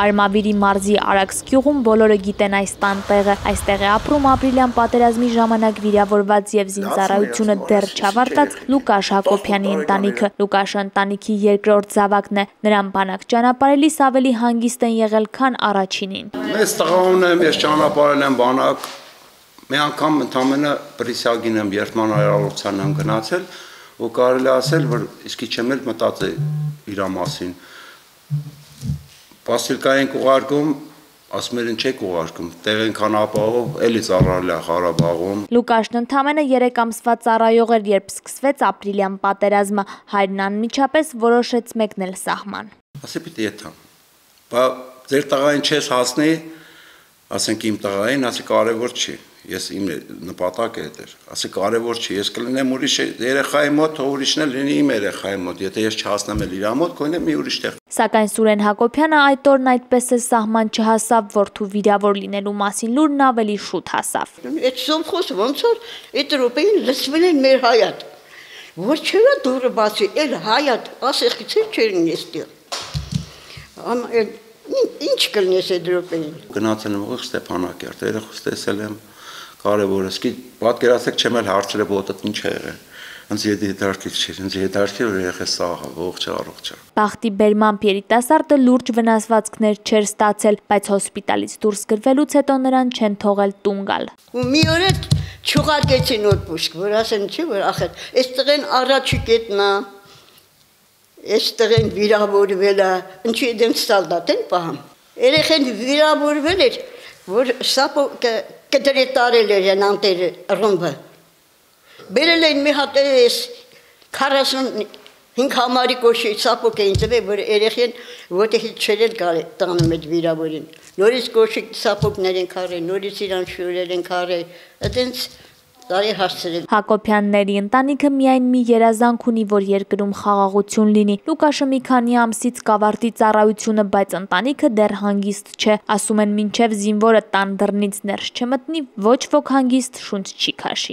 Արմավիրի մարզի Արաքս գյուղում բոլորը գիտեն այս տանտեղը, այստեղ է ապրում ապրիլյան պատերազմի ժամանակ վիրավորված եւ զինծառայությունը դեռ չավարտած Լուկաշ Հակոբյանի ընտանիքը։ Լուկաշը ընտանիքի երկրորդ զավակն է, նրան բանակ ճանապարհելիս ավելի հանգիստ են եղել, քան առաջինին։ Մեծ տղաուն եմ, ես ճանապարհել եմ բանակ, մի անգամ ընդամենը Պրիսյագին եմ երթման հայրալոցան եմ գնացել ու կարելի ասել, որ իսկի չեմ էլ մտածել իր մասին։ Պասիլկային ուղարկում, ասում են չեք ուղարկում, տեղ ենքան ապահով, էլի ծառայել է Ղարաբաղում։ Լուկաշն ընդամենը 3 ամսվա ծառայող էր, երբ սկսվեց ապրիլյան պատերազմը, հայրն անմիջապես որոշեց մեկնել սահման։ Ասի պիտի եթամ, բա ձեր տղային չես հասնի, ասենք իմ տղային, ասի կարևոր չի, ես իմ նպատակը հետ էր, ասի կարևոր չի, ես կլինեմ ուրիշ երեխայի մոտ, ուրիշն էլ լինի իմ երեխայի մոտ, եթե ես չհասնեմ էլ իր մոտ, կօնեմ մի ուրիշ տեղ։ Սակայն Սուրեն Հակոբյանը այդ օրն այդպես է սահման չհասավ, որդու վիրավոր լինելու մասին լուրն ավելի շուտ հասավ։ Այդ սովխոս ոնց որ այդ րոպեին լսվել են մեր հայատ, որ չերա դուրը բացի, էլ հայատ, ասեղից չերին եստեղ։ Ինչ կլնես այդ րոպեին։ Գնացել եմ ուղիղ Ստեփանակերտ, երեխուս տեսել եմ, կարևոր է, սկի պատկերացեք չեմ էլ հարցրել ոտդ ինչ է եղել։ Ինձ հետարքից չէր, ինձ հետարքի որ երեխա սաղ ողջ առողջ։ Բախտի բերմամբ երիտասարդը լուրջ վնասվածքներ չէր ստացել, բայց հոսպիտալից դուրս գրվելուց հետո նրան չեն թողել տուն գալ։ Ու մի օր էլ չուղարկեցին օդպուսկ, որ ասեն չի, որ ախր, այստեղ են առաջի կետնա, այստեղ են վիրավորվել է, ինչի դեմ սալդատ են պահամ։ Երեխեն վիրավորվել էր, որ սապո կդրե տարել էր են անտերը ռումբը։ Բերել են մի հատ էս 45 համարի կոշի սապոկ էին ծվել, որ երեխեն ոտեհի չերել տանում այդ վիրավորին։ Նորից կոշի սապոկներ են քարել, նորից իրան շյուրել են քարել, այդենց տարի հասցրել։ Հակոբյանների ընտանիքը միայն մի երազանք ունի, որ երկրում խաղաղություն լինի։ Լուկաշը մի քանի ամսից կավարտի ծառայությունը, բայց ընտանիքը դեռ հանգիստ չէ։ Ասում են մինչև զինվորը տան դռնից ներս չմտնի, ոչ ոք հանգիստ շունչ չի քաշի։